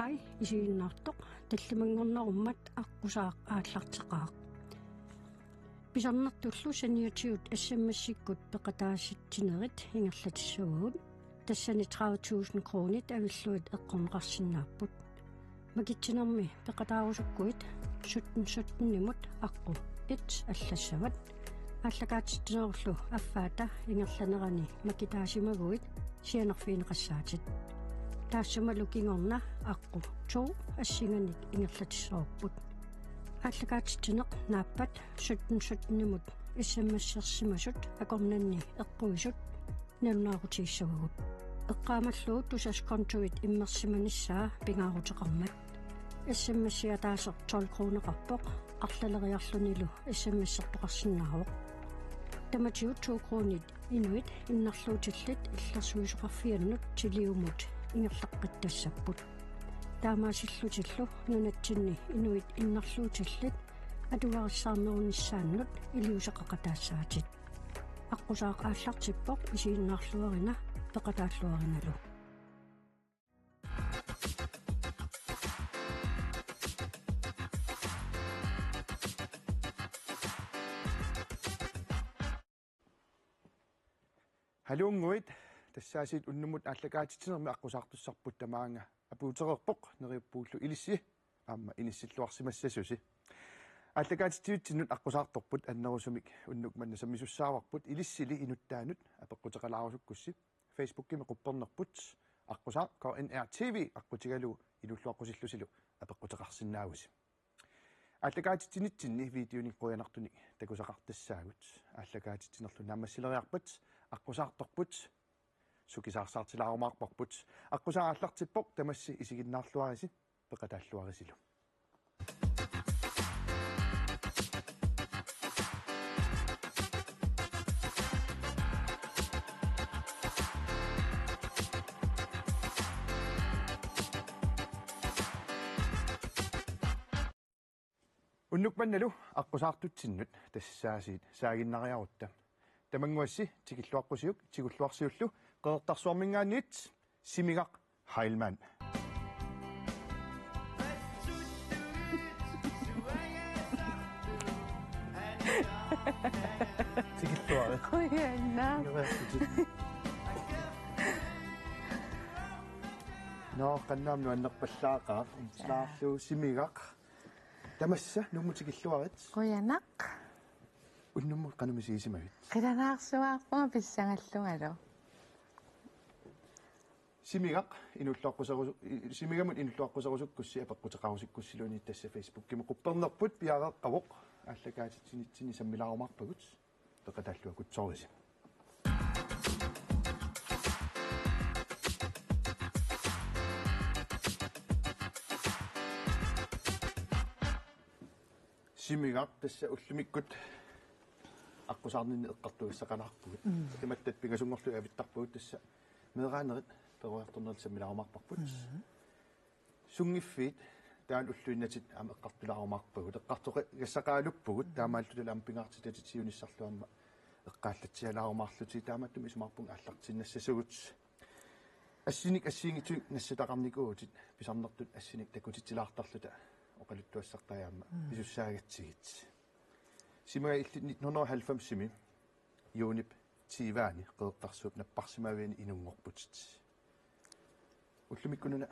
Hej, isiinnaartoq tallimangornerummat аққусаақ ааллартеқаақ. Писарнартуллу саниатиут ассаммассиккут пеқатаасситсинерит ингерлатиссугут тассани 30,000 кронит авиллуит эққорнеқарсинааппут. Макитсинерми пеқатаарусуккуит 17-17-нимут аққу 1 аллассават ааллакаатиттинеруллу аффаата ингерланерани макитаасимагуит сианерфиинеқассаатит. Таассамалу кингорна аққу 2 ассинганик ингерлатиссоорпут. Ааллакаатиттинеқ нааппат 17-17-нимут иссаммассерсимасут акорнанни эққуисут налунаарутииссагугут. Эққаамаллуут тусас контуит иммерсиманиссаа пингаарутеқармат. иссаммассиатаасер 12 кронеқарпоқ арлалериарлунилу иссаммассертоқарсинааруоқ. таматиут 2 кронит инуит иннарлуутиллит иллерсуисоқарфианнут тилиумут ингерлаққиттассаппут. таамаасиллутиллу нунатсинни инуит иннарлуутиллит атуариссаарнеруниссааннут илиусеқақатаассаатит. аққусаақ ааллартиппоқ исииннаарлуарина пеқатааллуариналу. Halunguit тассаасит уннумут ааллакаатитсинерми аққусаартуссарпут тамаанга апуутерерпоқ нериуппууллу илисси аама иниссиллуарсимассасуси ааллакаатитсиутсиннут аққусаарторпут аннерусумик уннук маннасаммисуссааварпут илиссили инуттаанут апеққутеқалаарусуккусси фейсбуккими қуппернерпут аққусаа KNRTV аққутигалу илуллуаққусиллусилу апеққутеқарсинаагуси ааллакаатитсинитсинни видеоник қуянартуник такусақартассаагут ааллакаатитсинерлу наамассилериарпат аққусаарторпут сукисаарсаартилаарумаарпарпут аққусаааллартиппоқ тамасси исигиннаарлуариси пеқатааллуарисилу уннукманналу аққусаартутсиннут тассаасиит саагиннариарутта тамангуасси тикиллуаққусиук тигуллуарсиуллу қеэртарсуармингаанниит симигақ хайлман тикиллуари қойяна ноо каннаамну аннерпаллаақаа инслаарлу симигақ тамасса нуммутикиллуарит қойянақ уннумму канумисиисимавит қиланаарсуаарпума писсангаллунгалу симигақ инуллуаққусерусу симигамут инуллуаққусерусуккусси апеққутеқарусиккуссилуни тасса фейсбуккими қуппернерпут пиареққавоқ ааллакаатитсинитсини саммилаарумарпагут пеқатааллуакутсориси симигақ тасса уллумиккут аққусаарнинни эққартуиссақалаарпугут таматтат пигасунгорлу авиттарпугут тасса меэраанерит перуарторнерл саммилаарумарпарпут сунгиффиит таан уллуиннатит аама эққартулаарумарпагут эққартоқи гассақаалуппугут таамааллутала ампингаартитати тиунissarluamma эққааллатсиалаарумаарлути тааматтум исумарпун ааллартиннассасугут ассиник ассиингитсуик нассатақарникуутит писарнертут ассиник такутитсилаартарлута оқалуттуассартаяамма исуссаагатсигит симага 1990-сими юунип тиваани қеэртарсууп наппарсимавиани инунгорпутит уллумиккунуна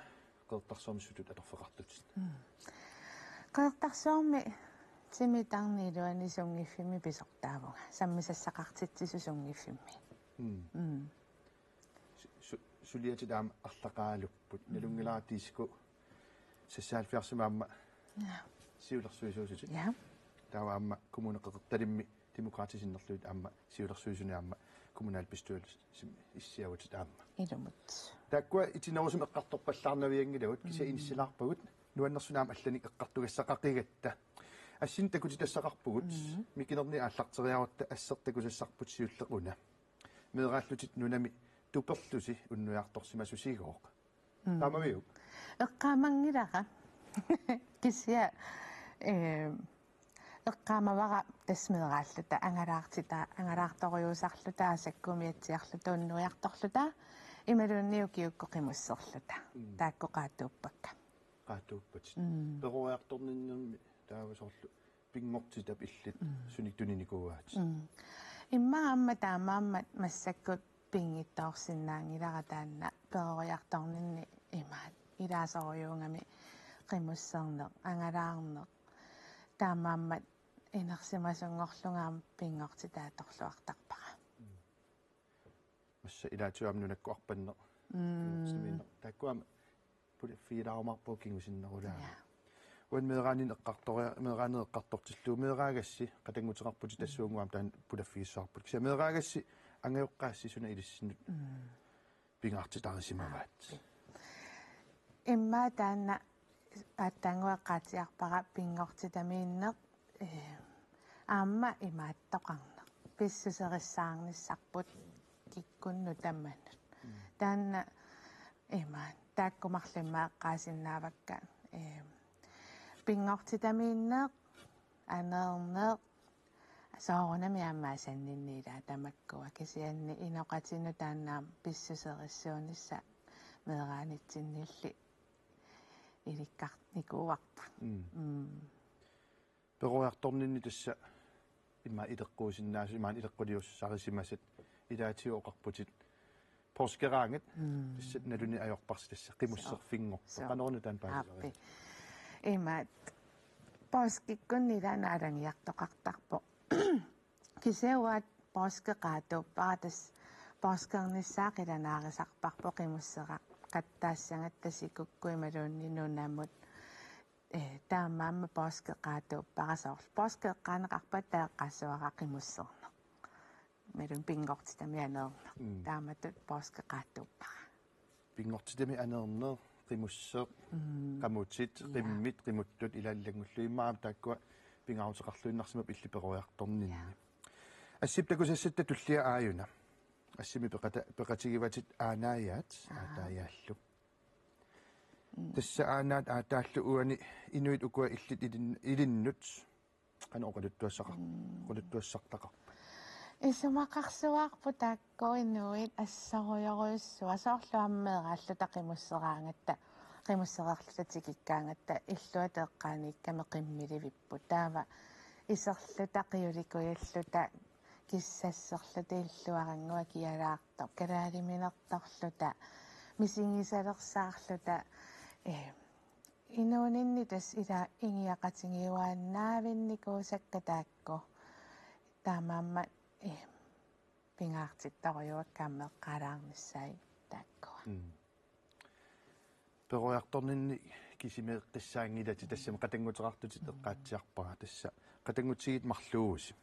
қеэртарсуармиссутут аторфеқартутит қеэртарсуарми тимитарнилуани сунгиффими писортаавунга саммисассақартитсису сунгиффими сулиатитаам арлақаалуппут налунгилаатииску сассаалфиарсимаамма сиулерсуисуусути тааваамма коммунеқеқерталимми демократисиннерлуит аама сиулерсуисуниаама коммунаал пистуалс иссиавутит аама илумут таккуа итинерусум эққарторпаллаарнавиангилавут киса иниссилаарпагут нуаннерсунаама алланик эққартугассақақигатта ассин такутитассақарпугут микинерни ааллартериарутта ассертакусассарпут сиуллеқуна меэрааллутит нунами туперлуси уннуяарторсимасусигооқ таамавиук эққаамангилаqa кисия эққаамавара тасмеэрааллута ангалаарторюусарлута асаккумиатсиарлута уннуиарторлута ималуунниукиукко қимуссерлута тааккоқаатууппакка qaatuuppat peruartorninnermi taavasorlu pingortitap illit suniktuninikuaat иммаамма таамааммат массаккут пингиттаорсинаангилара таанна перориарторнинни имаат илаасориунгами qimmusserneq angalаарneq таамааммат инерсимасунгорлунгаам пингортитааторлуартарпара масса илаатуамнунакку арпанне симинне таккуам пуле фиилаармарпуу кингусиннерулаа уан мераанин эққарториа мераанер эққартортиллуу мераагасси қатангутеқарпути тассуунгуам таан пулаффигиссаарпут кися мераагасси ангеоққаасси суна илиссинут пингаартитарисимаваат имма таанна аттангуаққаатиарпара пингортитамииннеқ аама имааттоқарнеқ писсусериссаарниссарпут киккунну тамманут таанна имаат тааккумарлимааққаасиннаавакка пингортитамииннеқ анернеқ соорунами аммаасаннинниила тамаккуа кисианни иноқатину тааннаам писсусериссуунисса мераанитсиннилли иликкарникуарпу перуарторнинни тасса имма илеққуусиннаасу имаан илеққулиуссарисимасат илаатиуоқарпутит порскераангат тассат налуни аёрпарс тасса қимуссерфингорпа канорну таан паасерис имаат порскиккуннила наалангиартоқартарпо кисеуаат порскеқаатууппара тас порскерниссаақиланаарисарпарпо қимуссера qаттаассангат тасикуккуималуунни нунааммут таамаамма порскеқаатууппарасоорл порскеққаанеқарпат таэққассуара қимуссерне мерун пингортитами анерне тааматут порскеқаатууппара пингортитами анерне qimусser qamutsit qimmit qimuttut ilaallanngulluimmaam taakkuа pingaarutеқарлуиннарсимап иллиперуиарторнинни ассип такусассатта туллиа ааюна ассими пеқатигиватит аанааяат аатааяаллу тасса аанаат аатааллу уани инуит укуа иллит илиннут qana oqaluttuassaqtaqar исумақарсуаарпу тааккоиннуит ассаруйоруйуссуа соорлуаммеерааллу тақимуссераангатта qimусsereerluta tikikkaangatta иллуатеэккааникками qimmiливиппу таава исерлута қиуликуйаллута киссассерлута иллуарангуа киалаарто калаалиминерторлута мисингисалерсаарлута инуунинни тас ила ингиақатингиуааннаавинникуусакка таакко таамаамма пингаартиттаруйуаккааммеққалаарниссай тааккуа перуарторнинни кисимеэққиссаангилати тассама қатангутерартутит эққаатсиарпара тасса қатангутигит марлууси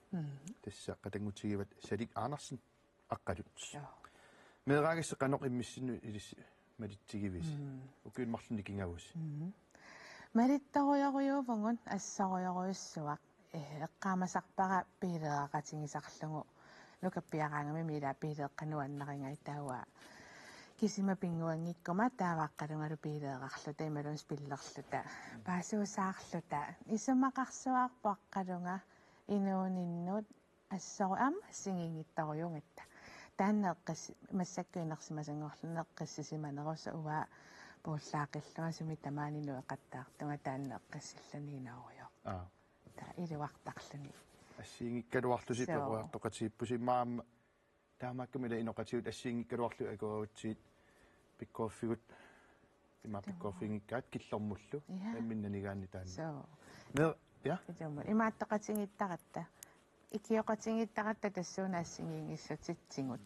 тасса қатангутигиват салик Арнерсен аққалут мераагассе қаноқ иммиссину илис малиттигивис укуиммарлуни кингавус малиттаруйоруйуувгун ассаруйоруйуссуақ эққаамасарпара пилеақатингисарлугу нукаппиараангами мила пилеэққануаннаринgai таауа кисима пингуангиккума тааваққалунгалу пилеэқарлута ималунс пиллерлута паасуусаарлута исумақарсуаарпуаққалунга инууниннут ассару аама сингингиттаруйунгатта тааннеэққис массаккуинерсимасангорлунеэққиссисиманеруса уа пууллаақиллуга суми тамаанину эқаттаартунга тааннеэққиссилланинааруйо та илуартарлуни ассиингиккалуарлуси перуартоқатииппусимаама таамааккамила иноқатиут ассиингиккалуарлу акуаутсиит пиккооффигут има пиккооффингиккаат киллэрмуллу амминнанигаанни таанна я итому имааттоқатингиттаратта икиоқатингиттаратта тассууна ассингингиссутитсигут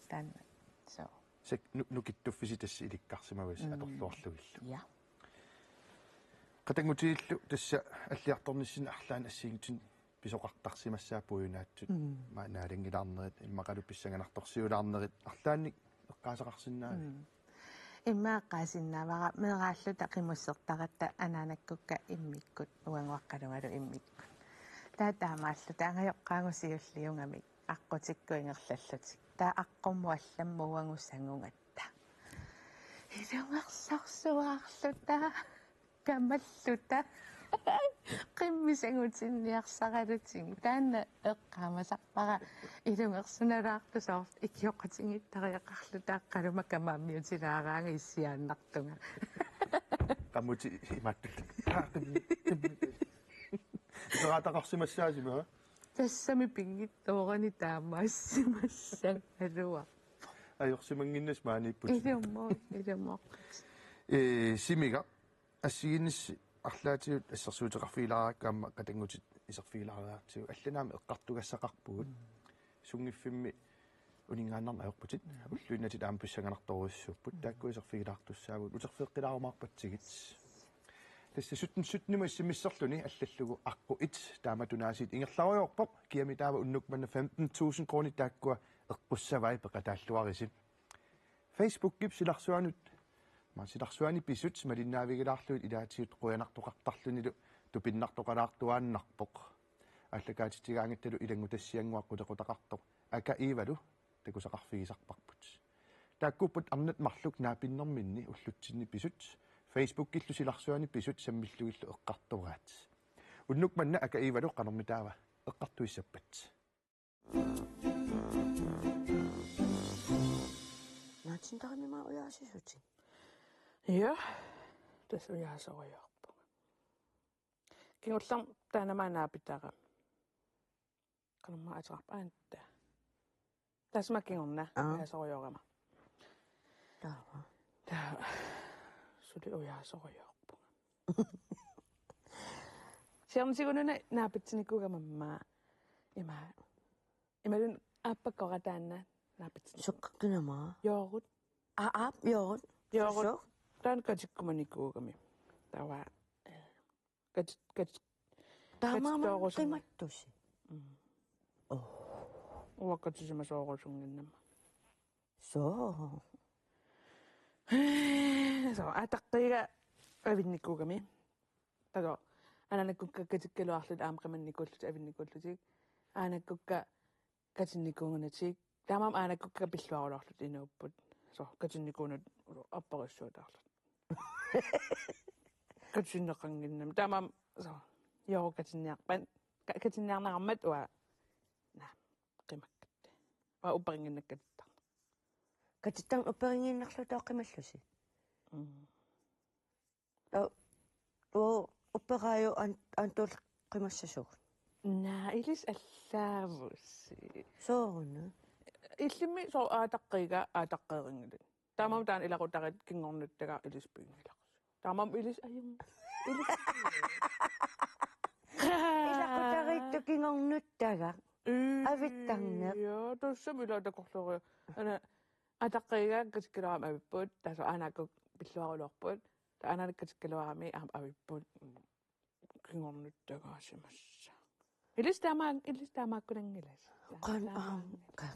таанна со сек нукиттуффиси тасси иликкарсимавас аторлуарлугиллу я қатангутииллу тасса аллиарторниссин арлаан ассиингитин писоқартарсимассаапуюнаатсут маанаарингилаарнерит иммақалу писсаганарторсиулаарнерит арлаанник эққаасақарсинаави иммааққаасиннаавара мерааллута қимуссертаратта анаанаккукка иммиккут уангуаққалунгалу иммиккут таатаамааллута ангайоққаагусиуллиунгамик аққутиккуингерлаллутик таа аққуммуалламму уангуссангунгатта илунгерсарсуаарлута камаллута qimmisangutsinniarsaqalutsingi taanna eqqaamasarpara ilungersunalaartusor ikioqatigittariaqarlutaaqqaluma kamaammiutilaaraanga issiaannartunga аммути имааттут исераатақарсимассаасима тассами пингиттоорани таамаассимассаг алуа аёрсимангиннас мааниппут илуммо симига ассигиннисси арлаатиут ассерсуутеқарфииларааккаама катангутит исерфиилараартиу алланаами эққартугассақарпугут сунгиффимми унингааннарна аёрпутит уллуиннатит аама писсаганарторуиссуппут таакку исерфиилаартуссаагут утерфеққилаарумаарпатсигит тасса суттнима иссимиссерлүни аллаллугу аққу ит тааматунаасит ингерларуйорпоп киами таава уннукманна 15,000 крони тааккуа эққуссавай пеқатааллуарисит Facebook гип силарсуанут масиларсуани писут малиннаавигилаарлуит илаатиут қуянартоқартарлунилу тупиннартоқалаартуааннарпоқ аллакаатитигаангатталу илангутассиангуаққу теқутақарто ака ивалу такусақарфигисарпарпут тааккуппут арнат марлук наапиннэрминни уллутсинни писут Facebook киллу силарсуани писут саммиллугиллу эққартураат уннукманна ака ивалу қанэрмитаава эққартуиссаппат наатсинтарамима уяасисути Ja, das er jeg så jeg op. Kan du lang der når man er bedre. Kan du meget trap an der. Der smager ikke ondt, jeg så jeg op. Der. Så det er jeg så jeg op. Ser du sikkert når bedre ikke mamma. Imellem appa går der når bedre. Så kan du meget. Yoghurt. Yoghurt. Yoghurt. Dan katikkumanikuugami tawa kat таамаама қиматтуси уаккатисима соорусунгиннама соо атаққига авинникуугами таго ананаккукка катиккалуарлут аамқиманникууллут авинникууллутик аанаккукка катинникуунгунатик таамаам аанаккукка пиллуаруларлут инууппут со катинникуунут аппариссуутаарлут катсиннеқангиннам таамаам со ёо катинниарпан катинниарнераммат уа на қимаккат ва уппарингиннаккаттар катиттан уперингиннарлу таоққималлуси о операио антол қимассасуг на илис аллаавусси сооруна иллими со аатаққига аатаққеерингилат таамаам таан илақутарит кингорнуттага илиспингилақс таамаам илис аюм илис илақутаритtu кингорнуттага авиттарнеқ я тоссам илаатақорлори ана атаққига катиккалуарам авиппут тасо аанакку пиллуарулуарпут таананак катиккалуарами аам авиппут кингорнуттагаасимасса илис таамааккулангилас қан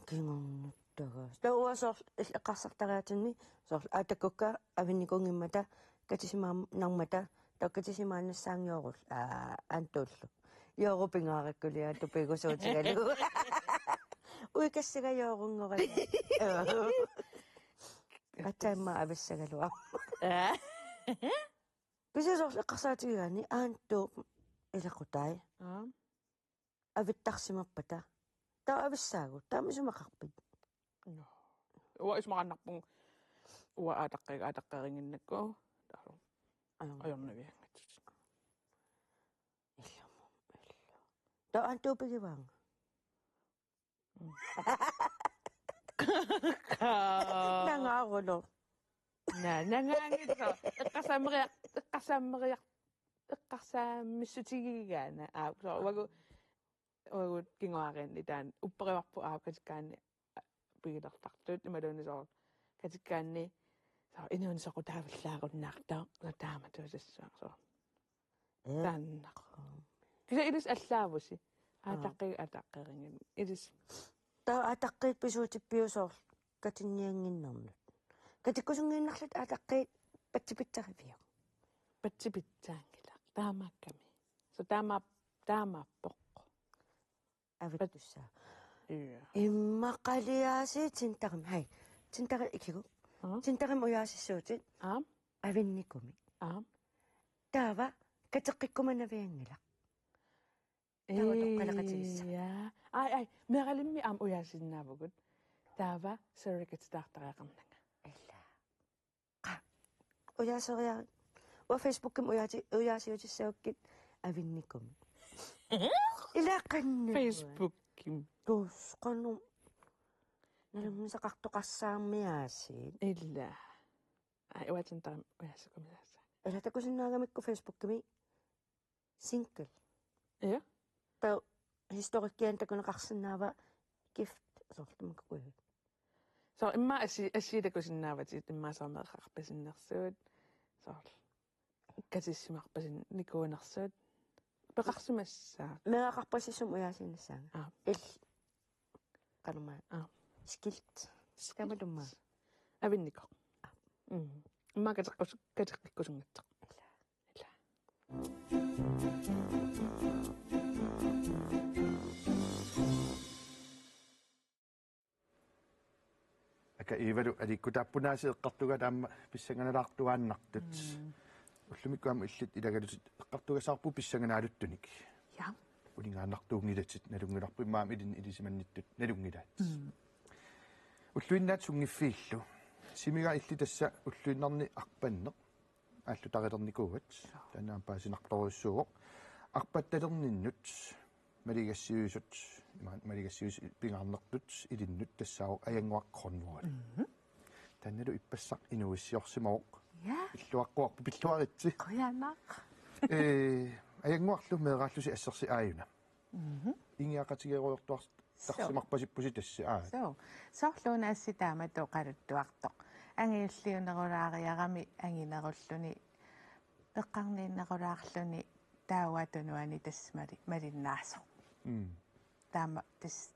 кингорнуттага тауасор эққарсартариатинни сор аатаккукка авинникунгиммата катисимаам нармата таккатисимаанассаангиорул аантууллу йоорупингаараккулиа тупигусуутигалу уикассагайоорунngорал атаама ависсагалуа бисесор эққарсаатигигаани аантуу илақутай авиттарсимаппата таа ависсаагу таамисумақарпит уа исмараннарпун уа аатаққерингиннакку таа аёрнавиангат таа антуупигиваанга нангааруло нангаангитса эққарсааммиссутигигаана вагу кингуаринни таан уппериварпу катиккаанни пигилертартут ималуунисоо катиккаанни инуунисоқу таавиллаагуннаартаа таама туусассаа тааннақ киса илис аллаавуси атаққерингин илис таа атаққиит писуутиппиусоор катинниангиннэрнут катиккусунгииннарлут атаққиит патсипитсаривиу патсипитсаангила таамаакками со таамааппоқ авиттуссаа иммақалиааси тинтарим хай тинтари икигу тинтарим уяасиссуутит авинникуми таава катеққиккуманавиангила таава тоққалақатигисса ай мералимми аам уяасиннаавгут таава серикатитаартариақарнага илла қа уяасориа وفيسبوكم уяасиутиссауккит авинникум илааққанна фейсбукким туусқану налуммисақартоқарсаармиааси илла уатинтарам уяасакумисааса элатакусиннаагамикку фейсбуккими сингл я та historikkian такунеқарсинаава gift соорлумаккуи so имма ассиитакусиннааватит иммаасаармеэқарпасиннэрсуут соор катиссимарпасин никуунерсуут пеқарсумассаа меақарпасиссум уяасиннассаага ил канама скилт тамалумма авиннико имма катеққиккусунгатсеқ ила ака ивалу аликкутааппунаасиэққартуга таама писсанганалаартуааннартут уллумиккуама иллит илагалутит эққартугасаарпу писсанганаалуттуник я улингааннартуунгилатит налунгиларпу имаам илин илисиманниттут налунгилаат уллуиннаат сунгиффииллу симига илли тасса уллуиннарни арпаннеқ ааллу тарилерникуугат танаам паасинарторуссууоқ арпатталерниннут малигассиуисут малигассиус пингаарнертут илиннут тассаавоқ аянгуаққорнуат танналу иппассақ инуиссиорсимавоқ иллуаққуарпу пиллуаритси қоянақ аянгуарлу меэрааллуси ассерси ааюна ингиақатигеруйортуарс тарсимарпасиппуси тасса соорлуунааси таамату қалуттуартоқ ангиуллиунерулаариарами ангинеруллуни эққарнииннерулаарлуни таауатунуани тассмали малиннаасо таама тас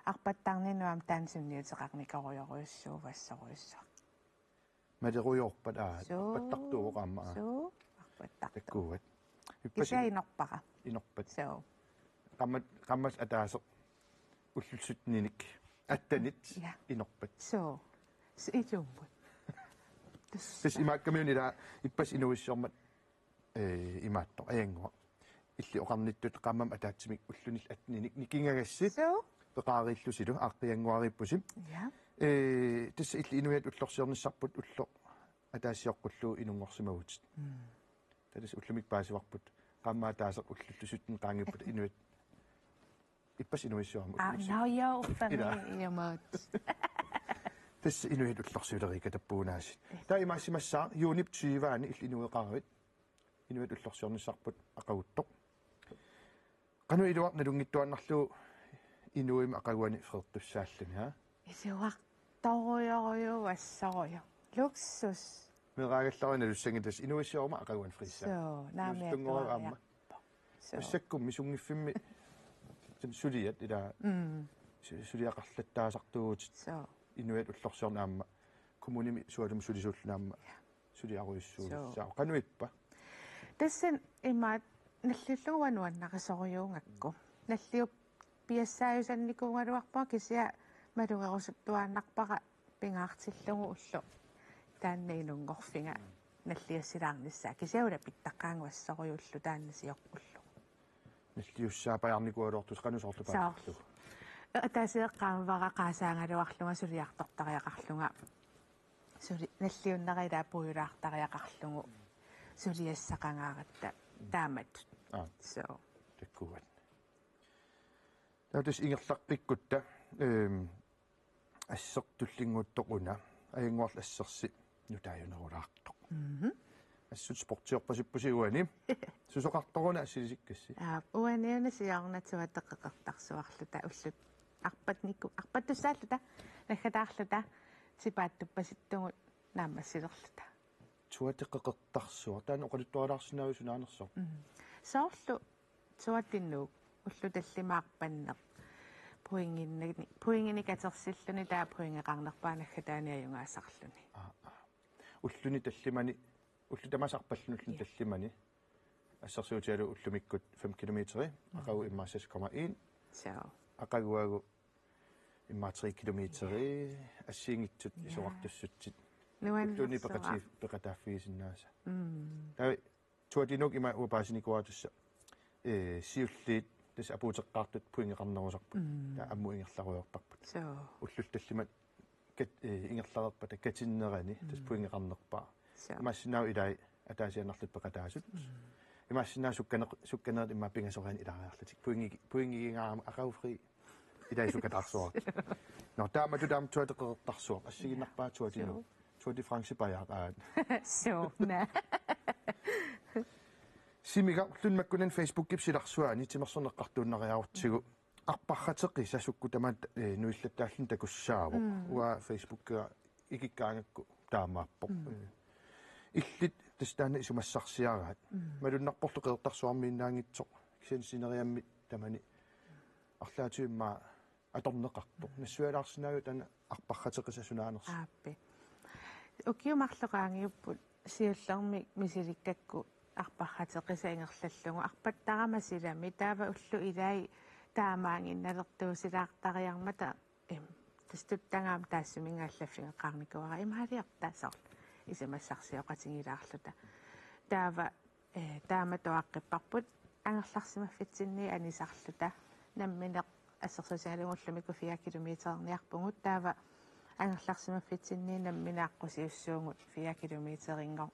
арпаттарнинуам таансунниутеқарникоруйоруйуссуу вассоруйуссаа малеруйорпат арпаттартуоқаама арпаттартаккуат кисаинорпара инорпат соо qammas ataaseq уллутсутниник аттанит инорпат соо сиитуммут тас имааккамиунила иппас инуиссиормат имаатто аянгуа илли оқарниттут qamмам атаатсимик уллунил атниник никингагасси пеқаариллусилу ааққиангуариппусим тас илли инуят уллорсиорниссарпут улло атаассиоққуллуу инунгорсимагутит тас уллумик паасиварпут qamma атаасеқ уллуллусуттин qaangipпут инуят иппас инуиссиорма наояорфамиямат тас инуят уллорсуилерика таппуунаасит таа имаассимассаа юунип 20аани илли инуеқаравит инуят уллорсиорниссарпут ақагуттоқ кану илуақ налунгиттуаннарлуу инуим ақагуани фреэртуссааллуни ха исуақ вассоруйо луксус мераагалларина луссангитас инуиссиорма ақагуан фриссаа соо наамиаттуариа уссаккум мисунгиффимми сулият ила сулиақарлаттаасартуут инуят уллорсиорнаама коммуними суалум сулисууллунаама сулиаруйуссуулиссаа кануиппа тассан имаат наллуллугуануаннақисориунгакку наллиуп пиассааюсанникуунгалуарпаа кисиа малунгерусуттуааннарпара пингаартиллугу уллу тааннеилунгорфинга наллиассилаарниссаа кисиаула питтаққаангуассориуллу тааннасиоққуллу наллиуссаа паярникуалуортус канусоорлу паарлу атаасиэққаамавара qaasаангалуарлунга сулиартортариақарлунга сули наллиуннерилаа пуйулаартариақарлугу сулиассақангааратта таамат so таккуат таатас ингерлаққиккутта ассертуллингуттоқуна аянгуарл ассерси нутааюнерулаартоқ ассут спортиорпасиппусигуани сусоқарторуна ассилисиккасси уаниуна сиарнатсуа теққеқартарсуарлута уллут арпаттуссааллута наггатаарлута сипааттуппаситтугут наамассилерлута туатеққеқартарсуа таана оқалуттуалаарсинааву сунаанерсоо соорлу суаттиннуук уллу таллимаарпаннеқ пуингини катерсиллуни таа пуингеқарнерпаанагга тааниаюнгаасарлуни уллуни таллимани уллу тамасарпаллунуллун таллимани ассерсуутиалу уллумиккут 5 километри ақагу иммаассас,1 соо ақагуагу иммаа 3 километри ассиингитсут исоқартуссутсит уллуни пеқатааффигисиннааса тави туатинук има уапаасиникуатусса сиуллиит тас апуутеққартут пуингеқарнерусарпут таа амму ингерларуйортарпут уллул таллимат кат ингерларерпа таккатиннерани тас пуингеқарнерпаа массинау илай атаасианнарлут пекатаасут имаассинаа сукканерит имма пингасориан илариарлатик пуингигингаама акауфри илаисукатаарсуар нортаамату туатеқертарсуар ассигиннарпаа туатину туати франсипаяақаат суна симига лунмаккунан фейсбук кипсиларсуаани тимерсорнеққартууннариарутсигу арпарратеқи сасукку тамаат нуиллаттааллун такуссааву уа фейсбукка икиккаангакку таамааппо иллит тастаана исумассарсиараат малуннарпорлу қеэртарсуармииннаангитсоқ кисенсинериаммит тамани арлаатиумма аторнеқартоқ нассуалаарсинааю тана арпарратеқисасунаанерс ааппи укиумарлоqaangiupпут сиуллерми мисиликкакку арпарратеқиса ингерллаллугу арпаттарама силами таава уллу илаи таамаангинналертуусилаартариармата тастуттангаам таассумингааллаффингеқарникуара имаалиартаасарл исамассарсиоқатингилаарлута таава тааматуаққиппарпут ангерларсимаффитсинни анисарлута намминеқ ассерсусаалунгуллумику 4 километерниарпугут таава ангерларсимаффитсинни намминааққусиуссуугут 4 километерингор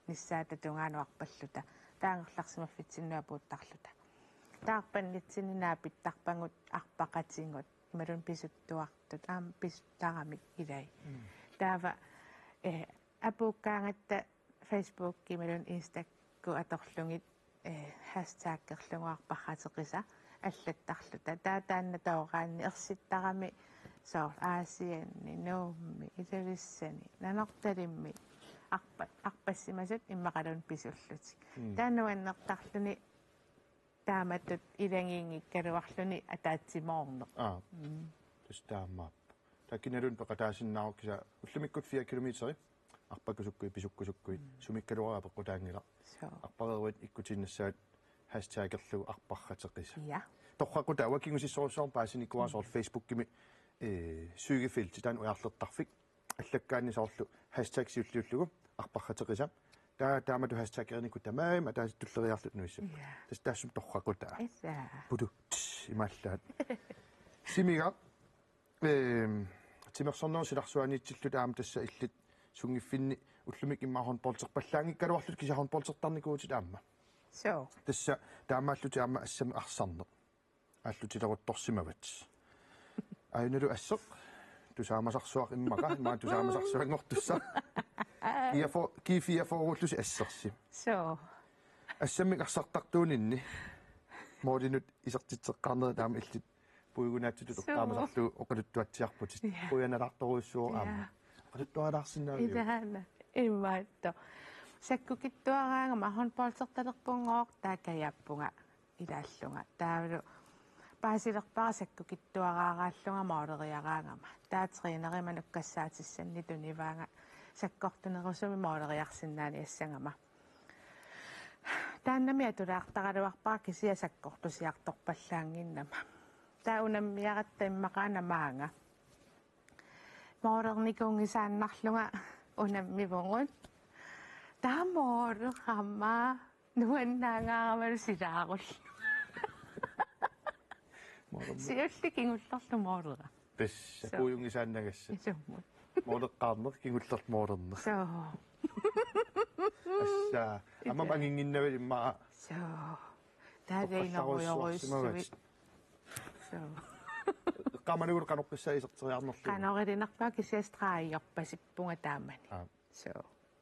ниссаата тунгааnuarpalluta таангерларсимаффитсиннуа пууттарлута таарпаннитсининаа питтарпангут арпақатингут малун писуттуартут аама писуттарамик илай таава апуккаангатта Facebook кималун инстакку аторлугит #керлугуарпарратеқиса аллаттарлута таатаанна таораанни ерситтарами соор аасианни нуумми илависсани нанорталимми арпассимасут иммақалун писуллутик тааннуаннертарлуни тааматтут илангиингиккалуарлуни атаатсимоорнеқ тастаамаап такиналун пеқатаасиннаару киса уллумиккут 4 километери арпакусуккуи писуккусуккуит сумиккалуараа пеққутаангила арпареруит иккутиннассаат #керлугу арпарратеқиса я торрақута авакингусиссорусоор паасиникуарсоор Facebook кими сүйгефилти таан уярлертарфик аллаккаани соорлу #сиуллиуллугу арпарратеқиса таамату #эрнику тамаама тааситтуллериарлут нуисса тастаассум торрақута пуду имааллаат симига тимерсорноо силарсуаниитсиллут аама тасса иллит сунгиффинни уллумик иммаахон полтерпаллаангиккалуарлут кисахон полтертарникуутит аама so тасса таамааллути аама ассами арсарнеқ ааллутилерутторсимават айнеру ассеқ тусаамасарсуақ иммақа имаа тусаамасарсуангортусса кифиафоруллуси ассерси so ассамик арсартартуунинни моодинут исертитсеққарнери таама иллит пуигунаатсутут оқтаамасарлу оқалуттуатсиарпутит пуяналарторуйссуу аама оқалуттуалаарсинаавиу илаана имаатто саккукиттуараанга махон полтерталерпунгоқ таакаяаппунга илааллунга таавалу паасилерпара саккукиттуараарааллунга маолериараангама таатеринерima нуккассаатиссанни туниваанга саккортунерусуми маолериарсинаани ассангама тааннами атулаартаралуарпара кисия саккортусиарторпаллаангиннама таунаммиаратта иммақаана маанга маолерникунгисааннарлунга унаммивунгут таамоорерама нуаннаангаарамалу силаарул сиулли кингуллерлу моорера тасса пуйунгисааннагасса исуммут моодеққарнер кингуллерт моорернер so асса амамангингиннавали иммаа so таавейнеруйоруйссуи so qamanuul qanorpissa iserteriarnerlu qanorillinarpaa kisiastraaiyarpasippunga taamani so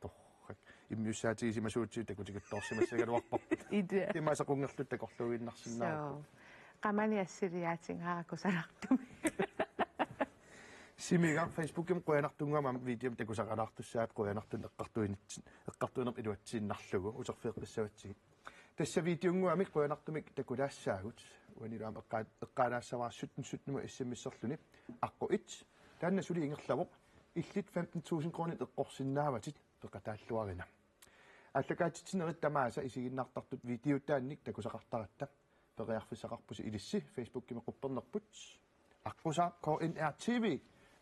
torrak immiussaatigisimasuutsiut takutikuttorsimassagaluarparput ide timaasaqungerlut takorluginnarsinnaaru so qamani assiliaatingaarakusalartumi simiga facebookim qoyanartungama videom takusaqalaartussaat qoyanartun eqqartuinerp iluatsiinnarlugu userfeeqissavatsigi tassa videonguamik qoyanartumik takulaassaagut уанилаам эққалаассаваар 17 иссаммиссерлүни аққуит таанна сули ингерлавоқ иллит 15,000 кронит эққорсиннааватит пеқатааллуарина аллакаатитсинерит тамааса исигиннаартартут видеотаанник такусақартаратта периарфиссақарпуси илисси Facebook киме қуппернерпут аққусаа KNR TV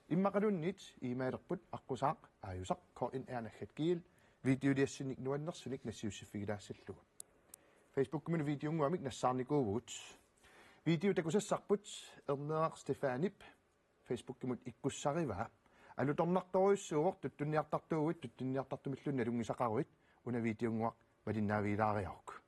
иммақалуннит имаилерпут аққусаақ ааюсақ KNR наххаткиил видеолиассинник нуаннерсуник нассиуссиффигилаассаллугу Facebook киме видеонгуамик нассаарникуувут видео такусассарпут эрнеақ Стефанип Facebook кимут иккуссариваа алуторнарторуйссууор туттунниартартуугут туттунниартартумиллунна лунгисақаруит una videonguaq malinnaviilaariaruk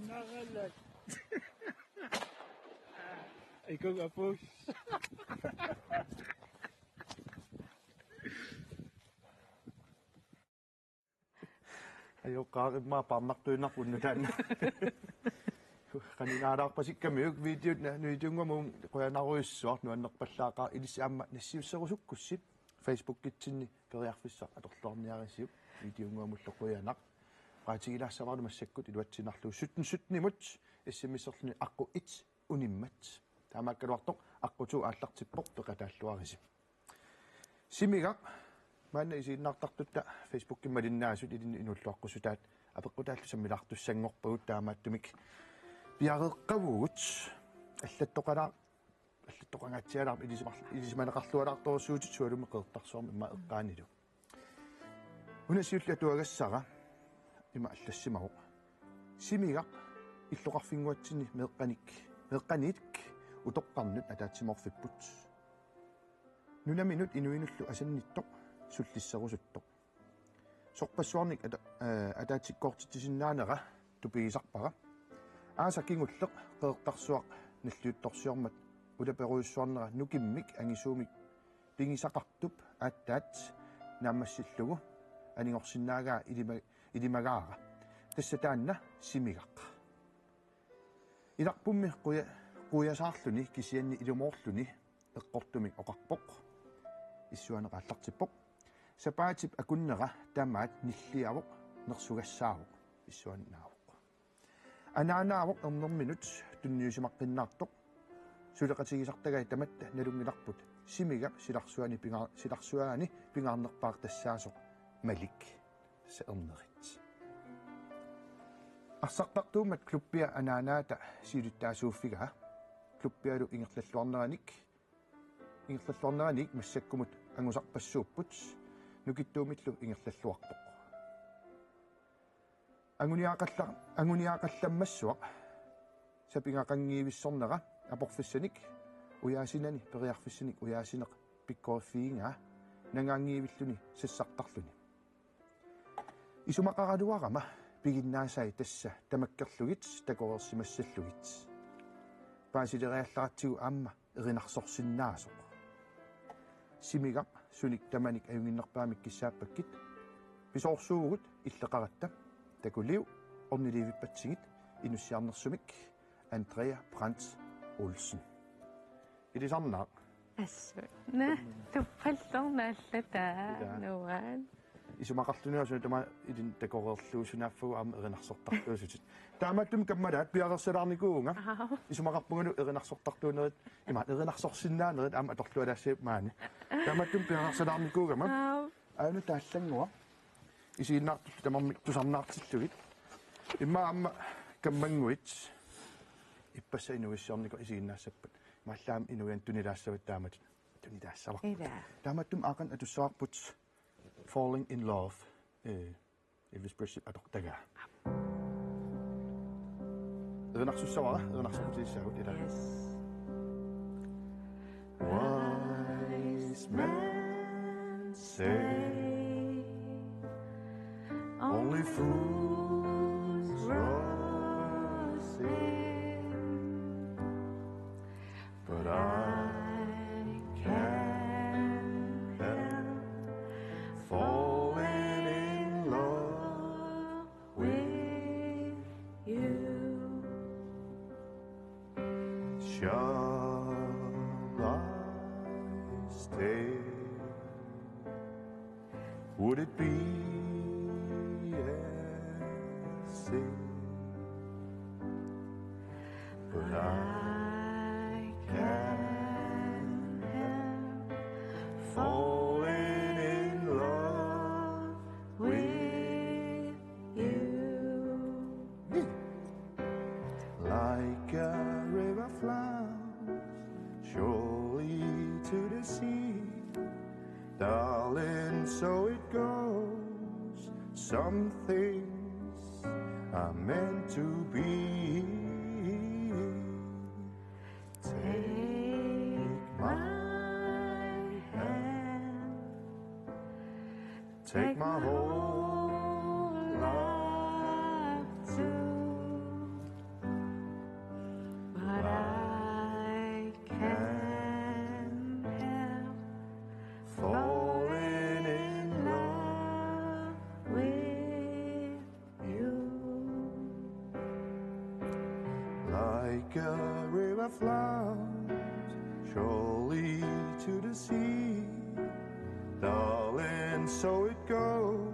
Nakalat. Ikaw apos. Ayaw ka rin mapamaktunak unutan. Kanina pasikkamyuk video na nga mo kuya na ko iswa no nakpallaka ilis amma nassiussarusukkussip Facebook kitsinni periarfissa atorlorniarisiu video nga mulloquyanak qaatigilassavaru massakkut iluatsinarlu sutnimut issimmisserluni aqqu it unimmat taamaakkaluartoq aqutu aallartippoq peqataalluarisip simigaq maanna isiinnaartartutta Facebook kimmalinnaasut inulluaqqusutaat apeqqutaallu sammilartussanngorpagut taamaattumik piareqqavugut аллаттоқангаатсиалаар илисманеқарлуалаарторсуутит суалуми қеэртарсуарми имма эққааниlu унасиулла туагассара има аллассимаруq симигақ иллоқарфингуатсини меэққаник утоққарнут атаатсиморфиппут нунаминут инуинуллу асанниттоқ суллиссерусуттоқ сорпассуарник атаатиккоортитсиннаанера тупигисарпара аасаккингуллеқ қеэртарсуақ наллиутторсиормат улаперуйуссуарнера нукиммик ангисуумик пингисақартуп ааттаат наамассиллугу анигорсиннаагаа илимагаара тассатаанна симигақ иларпумми қуясаарлуни кисианни илумоорлуни эққортумик оқарпоқ иссуанеқааллартиппоқ сапаатип акуннера таамаат ниллиавоқ нерсугассаавоқ иссуаннаавоқ анаанаавоқ ернэрминут тунниусимаққиннаартоқ сулеқатигисартагай таматта налунгиларпут симига силарсуани пингаарнерпаақ тассаасоқ малик саернерит арсартартуумат клуппиа анаанаата силуттаасууффигаа клуппиалу ингерллуарнераник массаккумут ангусарпассууппут нукиттуумиллу ингерллуарпоқ ангуниаақалламмассуақ сапингақангиивиссорнера апорфиссаник уяасинани периарфиссаник уяасинеқ пиккорфиинга нангаангиивиллуни сассартарлуни исумақаралуарама пигиннаасай тасса тамаккерлугит такорерсимассаллугит паасилериалларатсигу аама эринарсорсиннаасоқ симигақ суник таманик аюнгиннерпаамик киссааппаккит писоорсуугут иллеқаратта такулиу орниливиппатсигит инуссиарнерсумик Andrea Brandt Olsen илисарнаа ассу на туппаллорнааллата нуан исумақарлуниасуна тама илин такорерлуусунаффугу аама эринарсортартуусутит тааматтум каммалаат пиарерсалаарникуунга исумақарпугану эринарсортартуунерит има эринарсорсиннаанерит аама аторлуалаассиап маани тааматтум пиарерсалаарникуугама аanu тааллангуа исииннаарту тамармик тусарнаартиллугит имма аама каммангуит иппасса инуиссиорнико исииннаассаппат маллаам инуян тунилаассават таамат тунилаассава тааматтум аакан атуссаарпут falling in love Elvis Presley атортага эрнарсуссавара эрнарсуутиссаагут ила Wise men say only fools rush in, but I can't help falling in love with you. Shall I stay? Would it be a sin? But I can't help falling in love with you. Like a river flows surely to the sea, darling, so it goes. Some things are meant to be. Take my hand, take my whole life too, but I can't help falling in love with you. Like a river flows surely to the sea, darling, so it goes.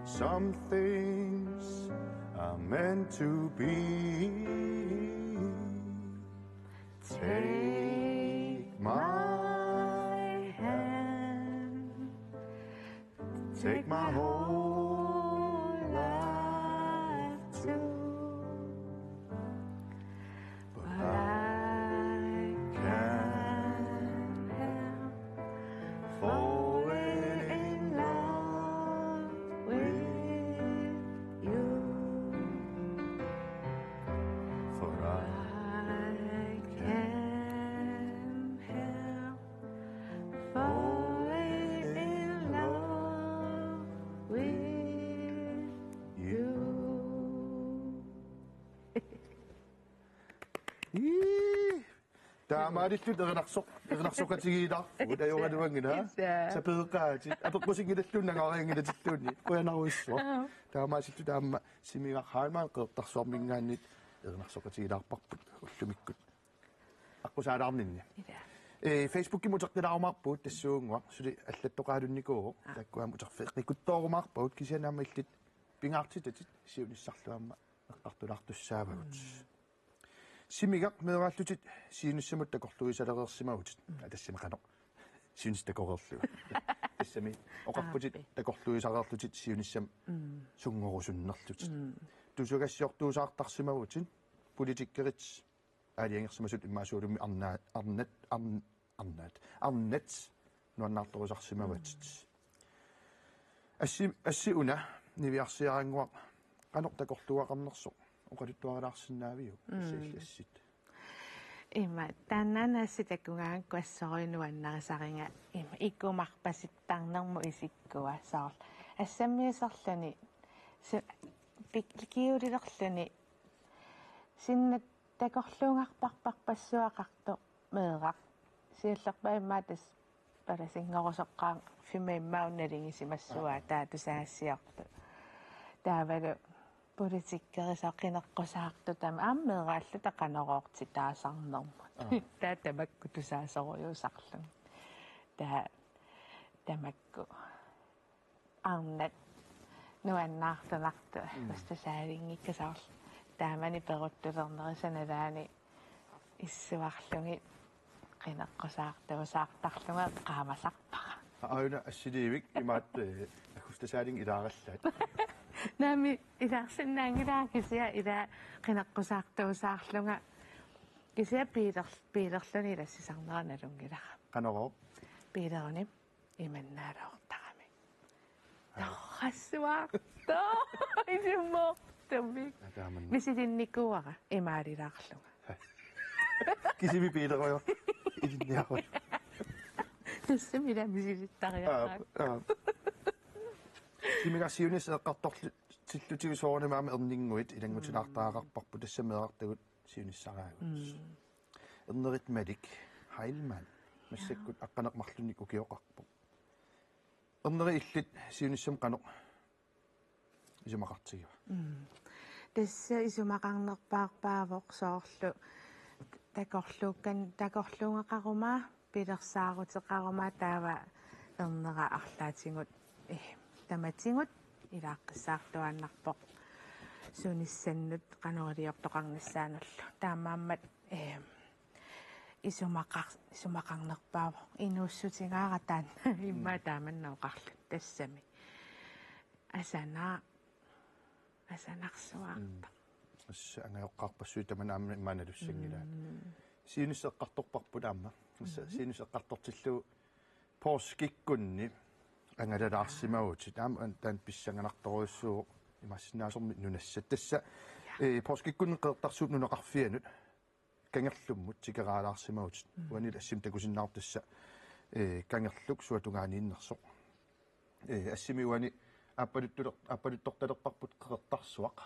Some things are meant to be. Take my hand, take my whole life too, but I can't help falling in love with you. For I can't help falling in love with you. Таамаалиллут эрнарсоқатигиилар утаюгануангина сапеэқаати апеққусингилаллуннагаариангилатиллуунни уянаруиссуа таамаасиллу таама симигақхаамаа қеэртарсуармингааннит эрнарсоқатигилаарпарпут уллумиккут аққусаалаарнинни Facebook мутеққилаарумаарпут тассуунгуа сули аллаттоқаалунникуу таккуам утерфеққикуттоорумаарпут кисианаама иллит пингаартитатит сиуниссарлуамма эққартулаартуссаавагут симигақ меэраллутит сиинуссамут такорлуисалереерсимагутит тассимақано сиунис такорерлуга тассами оқарпутит такорлуисареерлутит сиуниссам сунгорусуннерлутит тусугассиортуусаартарсимагутит политиккерит аалиангерсимасут иммаасуулумми арнат нуаннаарторусарсимагутит ассиуна нивиарсиарангуа канор такорлуақарнерсо оқалуттуаралаарсинаавиу ассит има таннанасси таккунгаан куассориунуаннарисаринга има иккумарпаситтарнерму исиккуа саарл ассаммиасарлани пиккиулилерлани синнат такорлуунгарпарпарпассуақарто меэрақ сиаллерпаиммаа тас паласингорусоққаан фимаиммаунналингисимассуа таатусаассиарту таавалу политиккерисаққинеққусаарту тама ааммеерааллу тақанероорти таасарнерма таатамакку тусаасориусарлу тамакку арнат нуаннаартанарту устасаалингиккасаарл таамани перуттулернерисаналаани иссуарлуги qinеққусаартуусаартарлунга qaamassarpara аауна ассиливик имаат акустасаалин илаараллаат нами илаарсиннаангилаа кисиа ила qinеққусаартуусаарлунга кисиа пилерлуни илассисарнераналунгилара канаро пилерни иманнаалоортарами Torrassuarto isumortumik. Misilinnikkuara imaalilaarluga. Kisimi piileroyo. Idinniaqut. Tissimila misilittariaqaat. Kimigassiunis eqqartorlu tillutigisoornimaama erninguit ilangutinaartaaqarparpu tassameeqartagut siunissaraagut. Ernerit Malik Heilmann massakkut aqqaneqmarlunnik ukioqarpu. Erneri illit siunissam qanoq isumaqartigiva. Tassa isumaqarnerpaarpaavoq soorlu takorluungeqaruma pilersaaruteqaruma taava ernera арлаатингут таматингут илааққиссаартуаннарпоқ сунissannут qanoriortoqarnissaanullu таамааммат исумақарнерпаав инууссутингааратаан имма тааманнаоқарлу тассами асанарсуаарта асса ангайоққарпассуи таманаамна иммааналуссангилаа сиунissеққарторпарпут аама сиунissеққартортиллу порскиккунни ангалалаарсимагут таама таан писсанганарторуйссуу имассинаасорми нунассат тасса порскиккунни қеэртарсууп нунеқарфианут кангерлуммут тикераалаарсимагут уанил ассим такусиннаартасса кангерлук суатунгаанииннерсоқ ассимиуани аппалутторталерпарпут қеэртарсуақ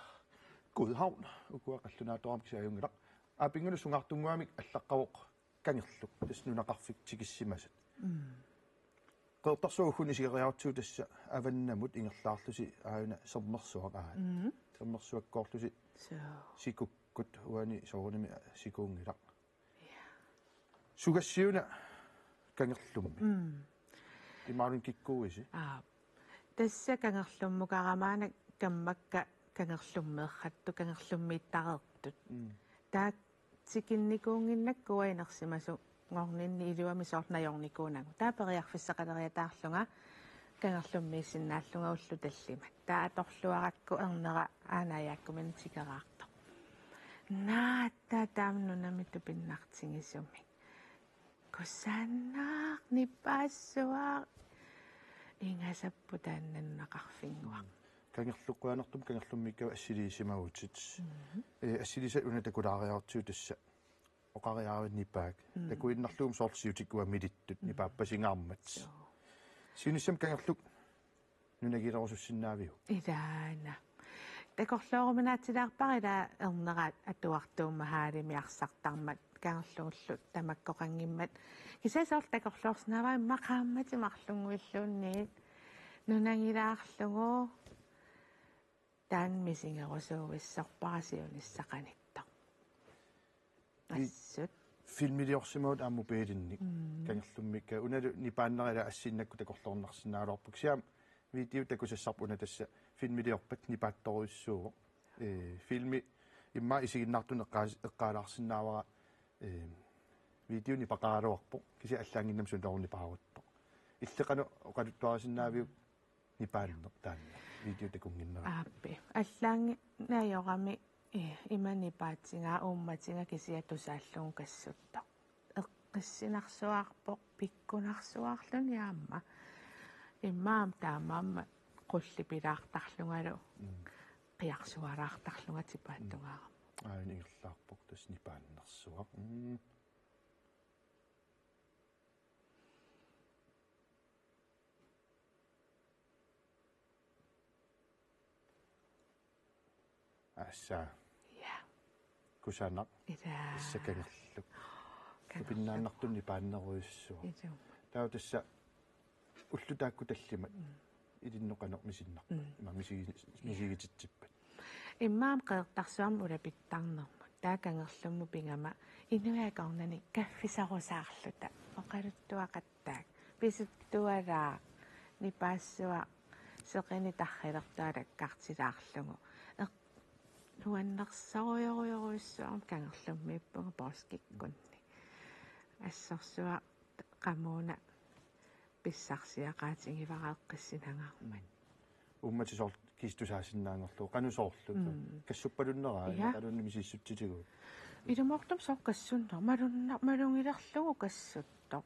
Godhavn ukуақаллунааторам кисааюнгилақ аапингуну сунгартунгуамик аллаққавоқ кангерлук таснунақарфик тикиссимасат qeertarsuugguni sigeриартуу тасса аваннамут ингерлаарлуси ааюна сернерсуақ аа сернерсуаккоорлуси сикуккут уани соорними сикуунгилақ сугассиуна кангерлумми имаалун киккууиси тасса кангерлуммукарамаана каммакка кангерлуммеерратту кангерлуммииттареэртут таа тикинникуунгиннаккуа инерсимасу ngorninni iluami soornayornikuunangu taapeриарфиссақалериатаарлунга кангерлуммииссиннааллунга уллу таллима таа аторлуаrakku эрнера аанааяаккумин тикераарто наата таамнунамиту пиннартингисуми кусаннаақ ниппаассуаа ингасаппу тааннаннақарфингуа кангерлуккуанертум кангерлуммиккава ассилиисимагутит ассилисат уна такулаариартуу тасса оқариаавит нипаак такуиннарлуум соорсиутиккуа милиттут нипааппасингаармат синissam кангерлук нунагилерусуссиннаавиу илаана такорлооруминаатилаарпарила эрнераат атуартуумма хаалимиарсартармат кангерлугуллу тамаккоқангиммат кисасоор такорлоорснаваа мақааммати марлунгуиллуунниит нунагилаарлугу таан мисингерусуугиссорпарасиунissақаник ассут филмилиорсимаут ааммупеилинник кангерлуммикка уналу нипааннерила ассиннакку такорлоорнарсинаалуарпук сиам видео такусассарпуна тасса филмилиорпат нипаатторуйссууго филми имма исигиннартуне эққаалаарсинаавара видео нипақаалуарпо киси аллаангиннам сулорни паагутто иллеқану оқалуттуарасиннаавиу нипаалуннер таанна видео такунгиннера ааппи аллаанги наайорами имани паатсингаа уумматинга кисиатусааллуун кассутто эққиссинарсуаарпоқ пиккунарсуаарлуни аама иммаам таамаама qullipilaartarlungalu qiarsualaartarlunga tipaattungaara аанигерлаарпоқ тасни пааннерсуа асса кусанақ иссакангерлук капиннааннартунни пааннеруйуссуа таа тасса уллу таакку таллимат илинноқанеқ мисиннар има мисигититсиппат иммаам қеэртарсуам улапиттарнермут таакангерлумму пингама инуяакорнани каффисарусаарлута оқалуттуақаттаак писуттуалаа нипаассуа сеқини тархилертаалак картилаарлугу нуаннерсаруйоруйоруйссуарм кангерлуммииппуга пооскиккунни ассорсуа qamuna писсарсиақаатингивараэққиссинангаармат умматисоор кистусаасиннаангорлу qanusooрлу кассуппалуннераа қалунни мисиссутситигу илумортум сор кассуннер малунгилерлугу кассутто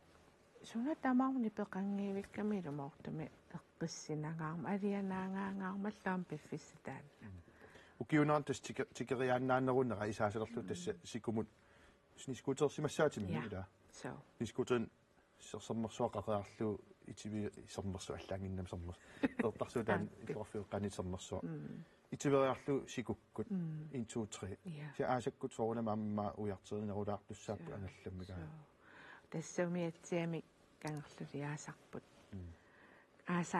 суна тамаарни пеқангиивикками илумортуми qissinangaarma alianaangaangaarmalluam piffissitaanna ukiunaan tas tikeriaannaannerunera isaasalerlu tassa sikumut sniskuutersimassaatimi ila so niskuten sersermersuaqaqaarlu itivi sermersu allaanginnam sermers tertarsuutaan iforfiuqqanitermersuaq itiveriarlu sikukkut 1 2 3 si aasakkut soorunamaamma ujarterinерулаартуссааппу ангалламмигаа тассумиатсиами канерлулиаасарпут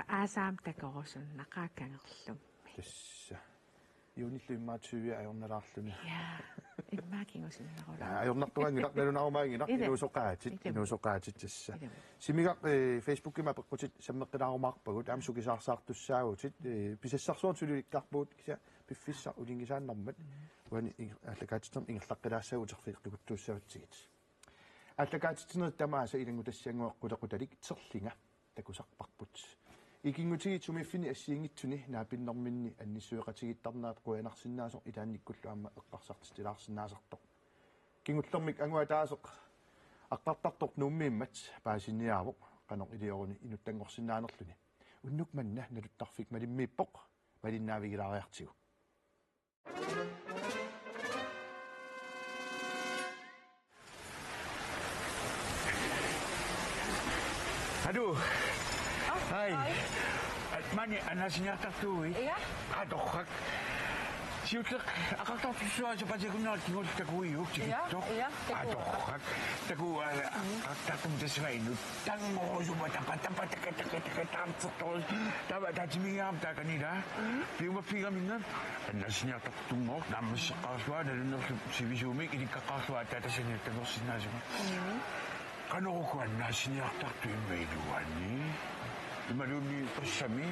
аасаам такорусуннақаа кангерлум тасса юниллуиммаатсуви аёрналаарлуни я иммаакингусиннерула аёрнартуангиларналунаарумаагилар инуусоқаатит тасса симигақ фейсбуккима пеққутит саммеққилаарумаарпагут аам сукисаарсаартуссаагутит писассарсуутулуиккарпуут кися пиффиссар улингисааннэрмат уани аллакаатитсерм ингерлаққилаассаагутарфииқлугуттууссаватсигит аллакаатитсинер тамааса илангутассиангуэққулеқуталик терлинга такусарпарпут икингутиги тумиффини ассиингитсуни наапиннэрминни анниссуеқатигиттарнаат қуянарсинаасо илаанниккуллуамма эққарсартистилаарсинаасартоқ кингуллэрмик ангуатаасеқ аққартартоқ нуммииммат паасинниаавоқ қанеқ илиоруни инуттангорсинаанерлүни уннук манна налуттарфик малиммииппоқ малиннаавигилаариартигу Aduh. Hai. Mani anasiniatartuui. Iya. Adohak. Siutlek akakta pisua sepaja kunal tinggal takuiuk cikito. Iya. Adohak. Taku takum desrainu. Tang mo suba tempat tamsotol. Tabat tajmiyam takanida. Piuma mingan. Anasiniatartungo namas kaswa dan sibisumik ini kakaswa tatasini tangosinazo. Kanokuan nasiniartartu imailuani. Imaluni pasami.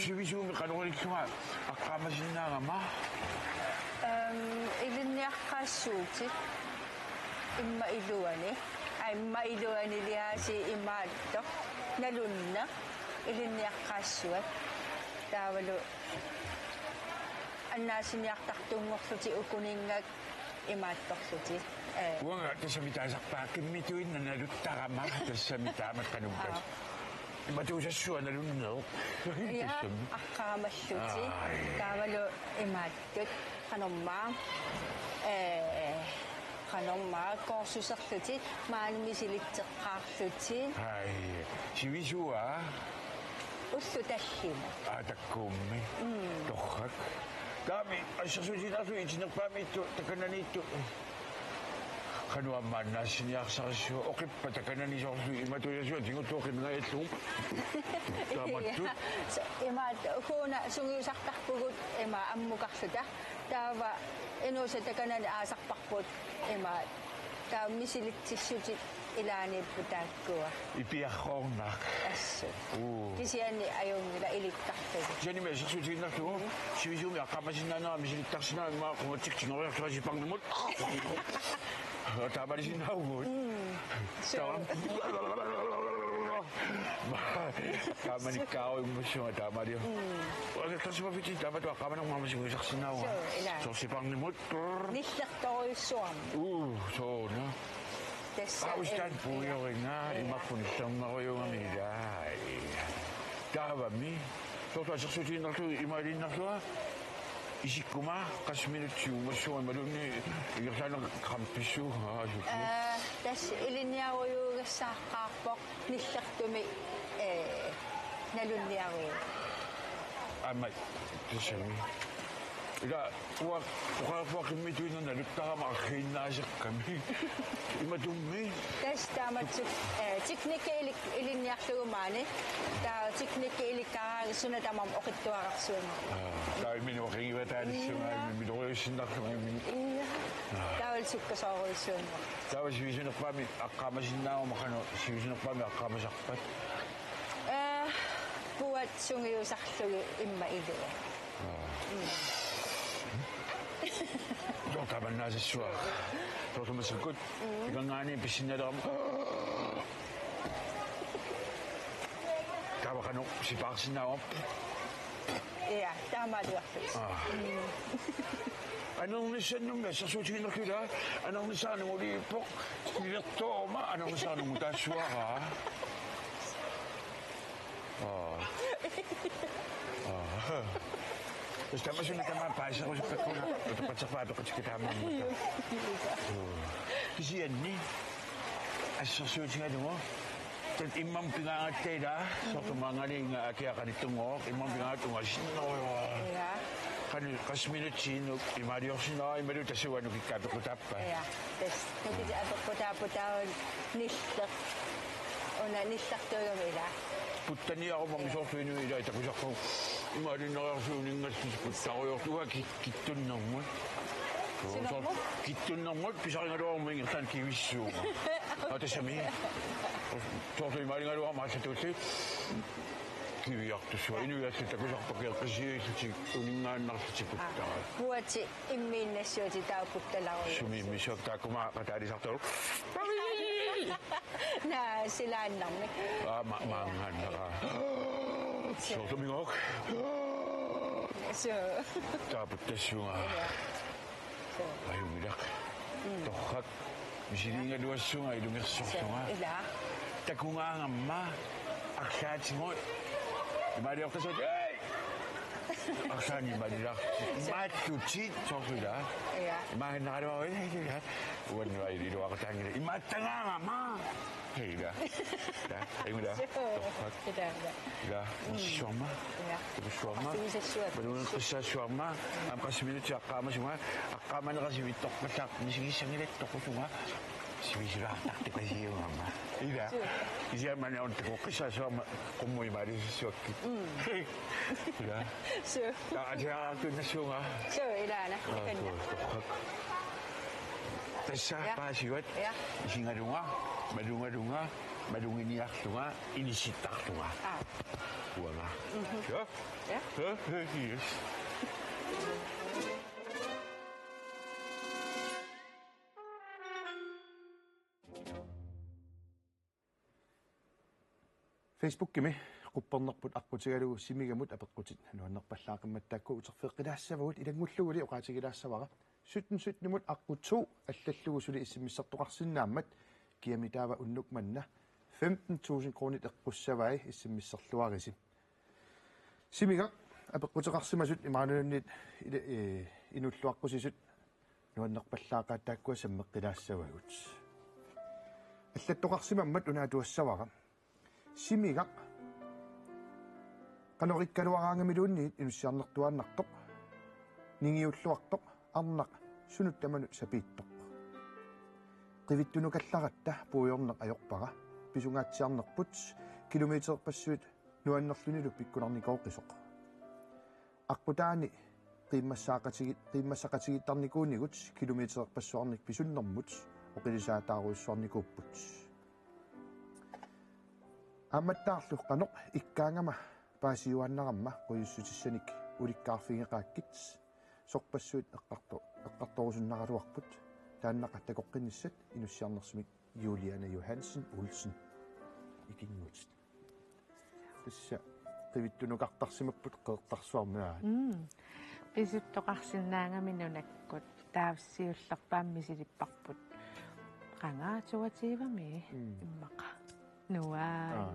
Sibisumi kanokulikuma akamasinangama. Iliniaqassuutit immailuani. Immailuani liasi imaattoq nalunna iliniaqqaassuat taavalu annaasiniartartuungorluti ukuninngak imaattorluti Wanga tasamitaasaqqaakki mituin naluttaqama tasamitaamat qanuukas. Imatuusassua nalunneeq. Ja, aqqaamassuti taavalu imaattut qanormaa korsuserluti maanimisilitteqqaarluti Ai, sivisua ullu tallima atakkummi. Torrak. Kami asasusinarlu itinerpaamiittu takananiittu. Kanuamman nasiniaqsarissua oqippa takananisorlu imatuusasua tingutuoqimngaillum. Tamattut. Imaat ukuuna sungiusartarpugut ima ammukarluta taava inuusa takanani aasarparput imaat taa misilittissutit ilaaniipputaakkua Ipiarroornaq. assu kisiani ajungila ilittartugu Jani me sasusinarlu sivisumi aqqamasinnaanera misilittarsinaa maa qumatiktingoriartuasiparnumut. Tamarisinaugut. Kamanikkaauimmussunga taamario. Tarsipapiti taamatu aqqamanarmaamasimuisarsinauga. Sorsiparnimut. nillertoruissuam Soona. tassa Austan puujoringa imappunillermarujungamila. Taavami. Sortuasarsutinarlu imalinnarlua. Isikkuma qasminutsiumassuga malunni igersaana qampissu aasukku. tas iliniarujuugassaaqqaarpoq nillertumi nalunniaru Amai tsami. Ila uqarpuaqimituina naluttaqama arxiinnaasiqqami. Imatummi. tas taamatsuk tiknikeelik iliniarlugumaani taa tiknikeelikkaaraagissuna tamam oqittuararsuuna Taimini waqingivataalissunga miluruissinarlumi. taawal sukkasoruissuuna Tawa sivisunerpaami aqqamasinnaawama qanu sivisunerpaami aqqamasarpat. puat sungiusarlugu imma ilua Tortamannaasissua. Tortamasakkut. Ikangaani pissinnalerama. Tawa qanu sipaarsinnaawam. ia taamaluarlu Anarnisannumma sasuutiginerkula anarnisaanuguliippoq nilertoorma anarnisaanugu taassuaraa Terus dapat sulit sama apa? Saya harus pakai nak. Dapat cepat dapat kita aman. Kesian ni. Asal singa demo. Tad imam pingangat tayo dah. So kumangaling kaya kan itungok. Imam pingangat tungok. Sino? Ja. Kan kasminut sino. Imari ako sino. Imari tayo siya nung ikato ko tapa. Ja. Dus dat is puta nistak. Ona nistak to yung ila. Puta niya ako mga isok sino ila. Ito ko siya imari na ako suning nga puta ko yung tuwa. Kitun na mo. Kitun na mo. Pisa ka nga doon mga ingatan kiwiso. Ate Sami. Toch imari nga doon mga sa tuti. Kiwiyak to siya. Inuya siya ko siya pakil kasi uningan na sa puta. Buat si imin na siya si tao puta lang. Sumimi siya. Tako makatari sa tao. Na sila nang. Mangan na ka. So tumingok. So. Tapos tas yung ayong idak. Tokak. Bisili nga duwas yung ayong irsok nga. Ila. Tako nga nga ma. Aksat mo. Imari ako kasot. Hey! Aksan imari lang. Mat kuchit. So ila. Imahin na ka daw. Uwan nyo ay dito ako tangin. Imat nga nga ma. Hey dah. Dah. Ayun dah. Tokak. Dah. Shawarma. Ito shawarma. Balungan ko sa shawarma. Ang kasiminit siya akama siya. Akama na kasi mitok matak. Misigi siya ngilit. Toko siya. Siya taktik na siya mama. Ida. Siya man yung tiko kasi siya kumuy mari siya. Ida. So. Siya ako na siya nga. So ila na. Tokak. Tesa pa siwat. Singa dunga. Madunga. Madungin niya tunga. Inisitak tunga. Wala. Ja? Yes. Facebook kimi qupparnerput arqutigalugu simigamut apeqqutit nuannarpallaaqimmattaakku uterfeqqilaassavagut ilangullugali oqaatigilaassavara sutnumut arqutu allallugu suli issimissartoqarsinnaammat kiamitaava unnukmanna 15,000 kronit eqqussavai issimmisserluarisi simiga apeqqutiqarsimasut imaanunit inulluaqqusisut nuannarpallaaqaattaakku sammeqqilaassavagut allattoqarsimammat unaatuassavara simiga qanorikkaluaraangamiluunniit inussiarnertuaannartoq ningiulluartoq arnaq sunuttamanu sapiittoq qivittunukallaratta puujorneq ajorpara pisungaatsiarnerput kilometerpassuut nuannerlunilu pikkunarnikooqisoq aqqutaani qiimmassaqatigittarnikuunigut kilometerpassuarnik pisunnermut oqilisaataaruissuarnikuupput амматтаарлу канеқ иккаангама паасиуаннарамма қуйуссутиссаник уликкаарфигеқааккит сорпассуит эққарторусуннагалуарпут тааннақа такоққинниссат инуссиарнерсимик Юлиана Йохансен Улсен икингуут тасса қивиттунуқартарсимаппут қеэртарсуармаа писуттоқарсинаангаминунаккут таассиуллерпааммисилиппарпут qangaatuatiivami immaqa nuaa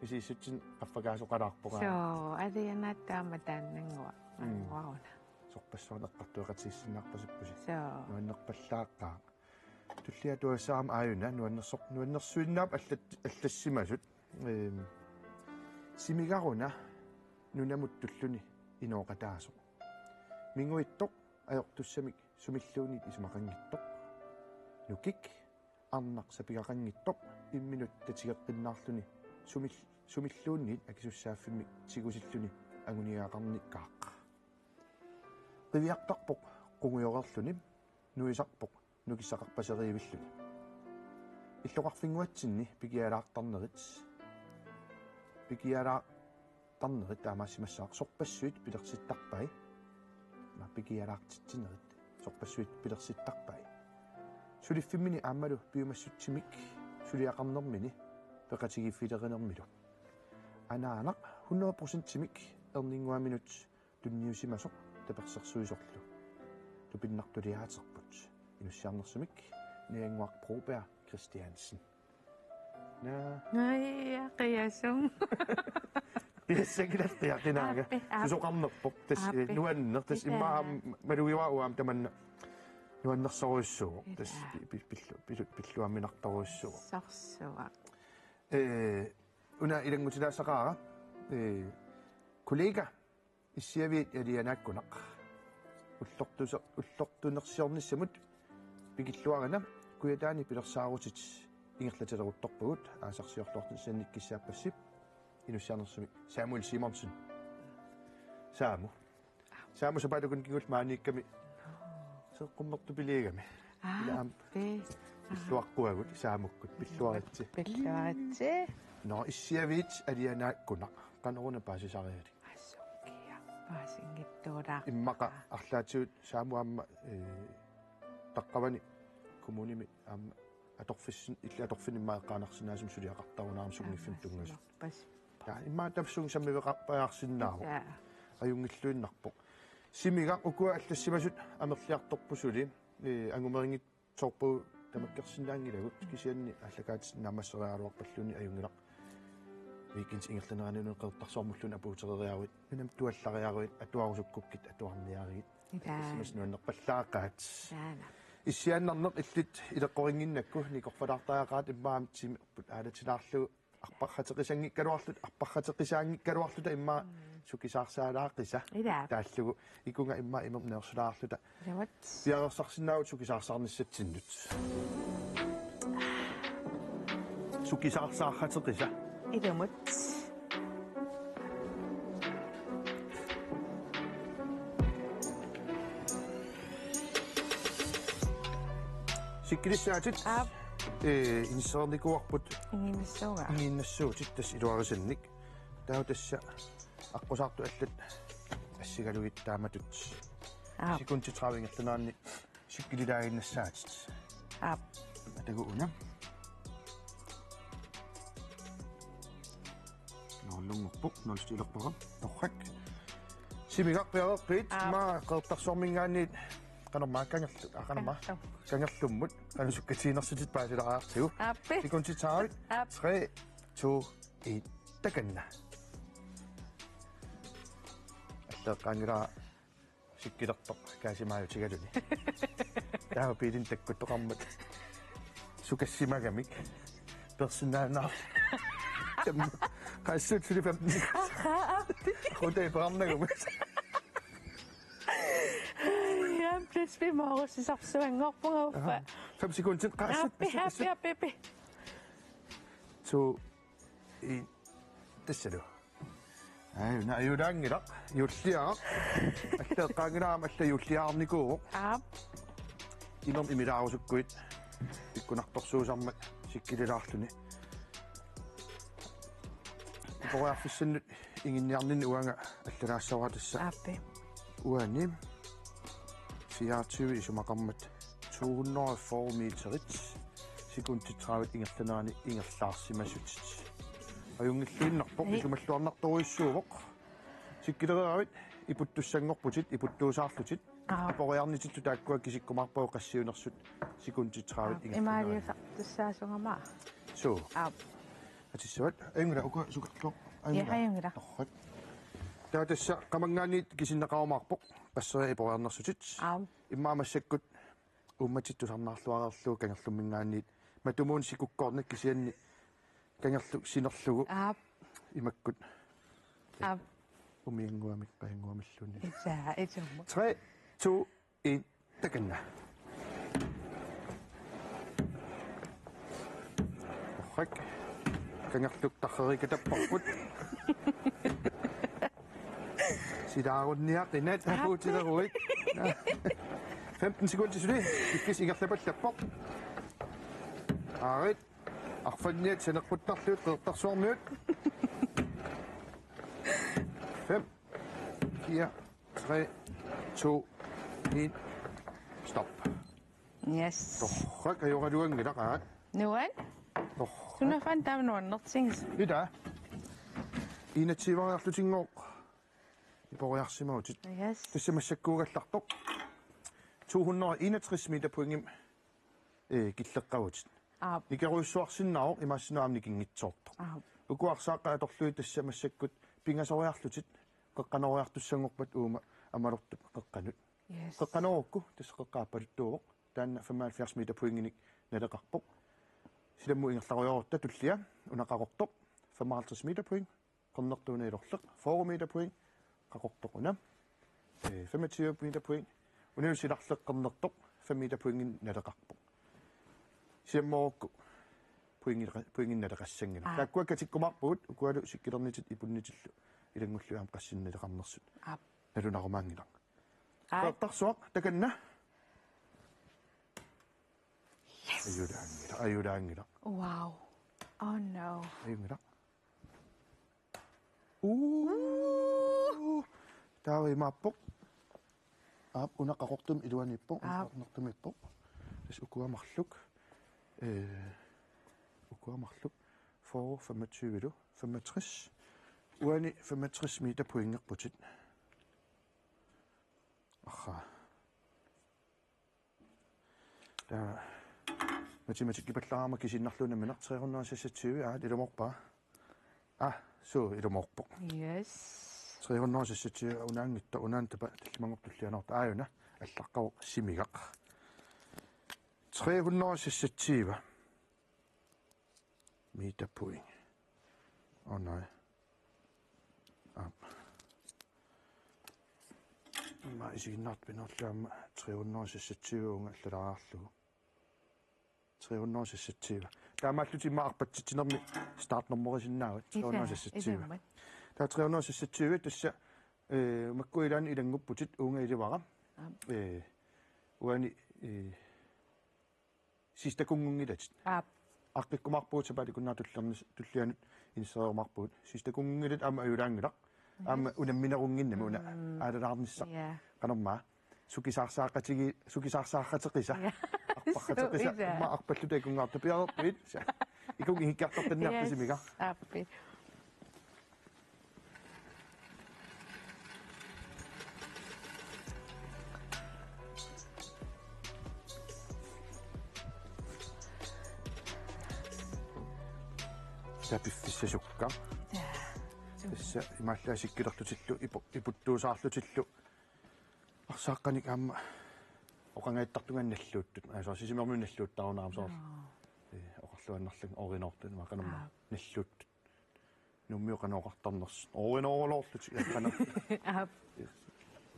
исиссутсин qaffakaasuqalaarpoqa so adianattaama taannangua anguauna сорпассуанеққартуеқатииссинаарпасиппуси so нуаннерпаллааққаа туллиатуассаама ааюна нуаннерсуиннаап аллассимасут симигаруна нунамуттуллуни инооқатаасо мингуиттоқ аёртуссамик сумиллуунит исумақангиттоқ нукик арнақ сапигақангиттоқ имминут татигеққиннаарлуни сумиллуунниит акисуссааффиммик сигусиллуни агуниаақарниккааққа qivиартарпоқ qunguyorerluni nuisarpoq nukissaqarpaseриивиллуни иллоқарфингуатсинни пикиалаартарнерит таамаассимассаақ сорпассуит пилерситтарпай ма пикиалаартитсинерит сорпассуит пилерситтарпай сулиффиммини аамалу пиумассутсимик сулиақарнермини пеқатигиффилеринермилу анаанақ 100% симик ернингуаминут тунниусимасоқ таперсерсуисорлу тупиннартулиаатерпут инуссиарнерсимик ниангуақ Пробер Кристиансен Ai qiyasum. Pissagilatti aqinaaga. Susoqarnerpoq tas nuanner tas imma maluiwaauam tamanna. Nuannersoruissuuq tas pilluamminartoruissuuq. Sarsuaq. Una ilangutilaasaqaara kollega issiaviit alianaakkunaq. Ullortunersiornissamut pikilluarana kuyataani pilersaarutit ingerlatileruttorpugut aasarsiorlortissannikkissaappassip inussiarnersumi Samuel Simonsen. Saamu sapalukun kigul maaniikkami seqqummertu piliigami. Ilaam pilluaqquagut saamukkut pilluaritsi. No issiaviit alianaakkunaq qaneruna paasisariali. Immaqa arlaatiut saamuamma taqqavani kommunimi aamma atorfissin illa atorfinimmaa qaanarsinnaasum suliaqartarunaarum sugniffim tungasut. Imma tafsung sammiveqarpaarsinnaaru. Ajungilluinnarpoq. Simiga ukua allassimasut amerliartorpusuli angumeringit torpu tamakkersinnaangilagut kisianni allakaat namasserialuarpalluni ajungilaq. Weekends ingerlaneranunu qertarsormullun apuuteriariaruit minam tuallariaruit atuarusukkukkit atuarniariit. Simasnuannerpallaaqaat. Issiannarneq illit ileqqoringinnakku nikorfalartaaqaat immaamtimi aalatilаарlu arparrateqisangikkaluarlut arparrateqisaangikkaluarluta imma sukisaarsaalaaqisa taallugu ikunga imma imerneersulaarluta piarersarsinnaavut sukisaarsaarnissatsinnut sukisaarsaarrateqisa Idamut. Sikkilissaatит инсернikuarput иннссуугит тас илуарисанник таа тасса аққусаарту аллат ассигалугиттааматут сикунтитраавингерлунаанни сиккилилаагиннассаатит атагууна ноллунгорпук нолстилерпара торрак симигаарпиареққит ма қертарсуармингаанниит канамааккангерлу кангерлуммут анусуккатиинерсутит паасилараартигу сикунтитааrit 3 2 1 таканна аттеққангила сиккилерпоқ каасимааютигалуни таа пилин таккуттоқармат сукассимагамик персонаанаар қассут филиппни хотэй парнагумас Plötsligt morgen så svänger på uppe. 5 sekunder. Happy. Så 됐어요. 아유, 나 유랑이라 유리야. 아까 강이라 맞다 유리야니고. 이놈 이미라고 죽고 있고 낙덕수 잠만 시키리라더니. 뭐야 무슨 ingen uanga 알라사와 됐어. 우아님. 24 исумақармат 204 метрит секундтитраавит ингерланаани ингерлаарсимасутит аюнгиллуиннарпоқ исумаллуарнарторуиссуувоқ сиккилераавит ипуттуссангорпутит ипуттуусаарлутит пориарнититту тааккуа кисиккумаарпау qassiunersut секундтитраавит ингерланаани имаалиусартуссаасунгама суу атиссават аюнгла ука сукарлоо аюнгла таатасса qamanggaaniit kisinneqarumaarpoq пассериа ипориарнерсутит иммаамассаккут умматиттусарнаарлуарерлуу кангерлуммингаанниит матумуун сикуккорник кисианни кангерлу синерлугу имаккут умиангуамик паангуамиллуни итсумма 3 2 1 таканна хак кангерлук таррерикатаппарпут сидаарунниақинат апуутилеруик 15 sekunder til det. Vi skal ikke slippe på. Arret. Affandet sender på der slut. Der så nyt. 5 4 3 2 1 stop. Yes. Så kan jeg jo en lidt ret. Nu er du når fandt der nogle ting. Det der. 21 år efter ting år. Det var jeg simpelthen. Yes. Det simpelthen så godt lagt 261 meter point gillerqavut Икеруйссуарсиннао имаассинуамни кингитсоорто. Укуарсааqa аторлуи тассамассаккут пингасориарлутит қеққанориартуссангорпат уума амалортут қеққанут. Қеққанорукку тассеқеққааппалуттуувоқ таанна 75 метр пуингиник налеқарпоқ. Силамму ингерларуйорутта туллиа унақақортоқ 55 метр пуинг қорнертуунеилорлеқ 4 метр пуинг қақортоқуна 25 метр пуинг униусиларлеқ қорнертоқ 5 метр пуингин налеқарпоқ. Силаммуукку пуингинналеқассангина таккуаккатиккумарпуут укуалу сиккилернитит ипуннитиллу илангуллуаам qassinnalеқарнерсут налунарумаангила тартарсуақ таканна аюдаангила Wow. Oh no. аюнгила таавимааппоқ аап унақақортум илуаниппоқ унақартумиппоқ тас укуамарлук укуамарлук for 25 du 65 uani 65 meter poingerputit aha der matematik ipallaraama kisinnarlunamina 326 ilumorpa so ilumorpo Yes. 326 unaangitta unaantapa tallmangortullianorta aayuna allaqqavu simigaq 326 meter point. Oh nej. Mä isin natpinollaan 326 ungallararlu. 326. Tämä luti maarpatsitsinermi startnummerisinnaavat 326. Tää 326 tässä makkuilan ilangupputit ungailivara. Uani sista kungungilat. Аққиккумарпуут сапаликуннаа туллианут инсериумарпуут систакунгилит аама аюлаангила аама унамминерунгиннами уна аалалаарнisса канормаа сукисаарсааққатеқиса арпаққатеқиса ма арпаллутакунгаарту пиарерпит икуги хиккартартанниарписимига Аппи. Tapiffissasukka. Tässä imaallaasikkilorlutillu iputtuusaarlutillu arsaaqqanik aamma oqangaittartungannalluuttut aso sisimermunalluuttarunaam soor oqarluannarlung orinortun maqanerma nalluuttut nummiuqanoqartarners orinoorlorlut yaqqana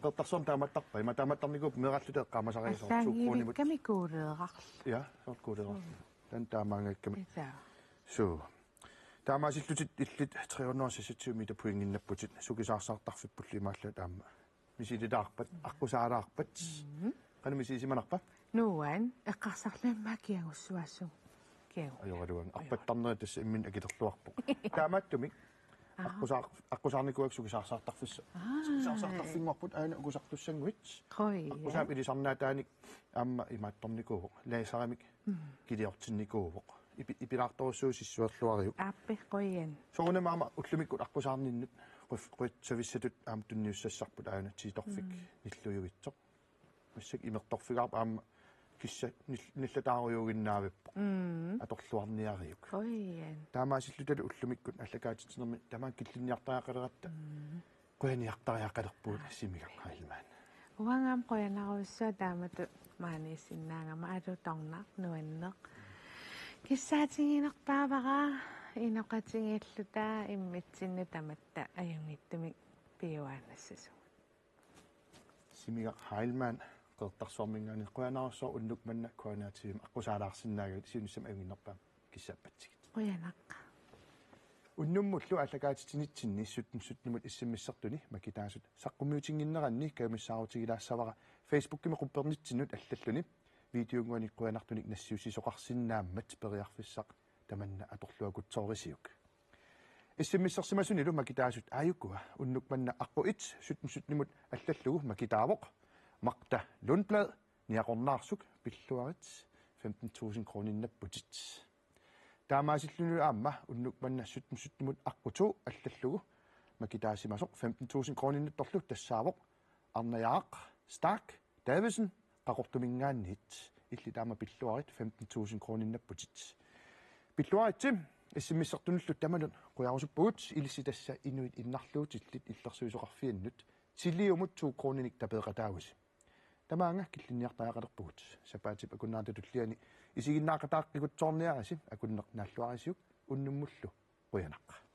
qertarsorm taamattarpa ima taamattarnikup meerallutеққамасариасоор суккуунimut камикуулеерарл ja sorkuuleerarl tan taamaangakkami so таамаасиллутит иллит 360 метр пуингиннаппутит сукисаарсаартарфиппулли имаалла таама мисилилаарпат аққусаалаарпат канамисисиманарпа нуан эққарсарлааммаа киагуссуассу киагу ajorluan арпаттарнери тасса иммин акилерлуарпо таамааттумик аққусаарникуак сукисаарсаартарфисса сукисаарсаартарфингуарпут аана укусартуссангуит қой аққусаап илисарнаатааник аама имааттарникуувоқ лаисарамик килиортинникуувоқ ипилаарторуссуусиссуерлуариу аппи қойен соонамаама уллумиккут арпусаарниннут қуитсависсатут аама тунниуссассарпут аана тииторфик ниллуюгитсоқ массак имерторфигаарпа аама кисса ниллатааруйугиннаавиппо аторлуарниариук қойен таамаасиллуталу уллумиккут аллакаатитинерми тамаан киллинниартаақалератта қуяниартариақалерпуут симигақ хайлмаан уангаам қоянаруссаа таамату маанисиннаангама алу торнақ нуаннеқ киссаатингинерпаавара иноқатингиаллутаа иммитсинна таматта аюнгиттумик пиуаанассасу симигақ хайлмаан qertarsormingaani quanarussor unnuk manna kuanaatiim aqusaalaarsinnaagat siunissam aginnerpaa kissaappatsigit quyanaqqa unnumullu allakaatitsinitsinni sutnumut issimmissertuni makitaasut saqqummiutinginneranni kaumissaarutigilaassavara Facebook-kimi quppernitsinnut allalluni videoonguani quanartunik nassiusisoqarsinnaammat periarfissaq tamanna atorluakutsoorisiuk issimmissersimasunilu makitaasut aayukkuwa unnuk manna aquit sutnumut allallugu makitaavoq Magda Lundblad, niaqornaarsuk pilluarit 15.000 kroninapputit. Taamaasilluну aamma unnukmanna sutmut aqutu allallugu makitaasimasoq 15.000 kroninattorlu tassaavoq arnayaaq Stark Davidsen qaqortumingaannit илли таама пиллуарит 15.000 кроониннаппутит пиллуаритсим иссиммиссартунуллут тамалун куярусуппугут илисси тасса инуит иннарлуутиллит иллерсуисоқарфианнут силиумут 2 крониник тапеэқатаагуси тамаанга киллинниартаақалерпугут сапаатип акуннаата туллиани исигиннаақатааққикутсоорниараси акуннеқ нааллуарисиук уннуммуллу қуянаққа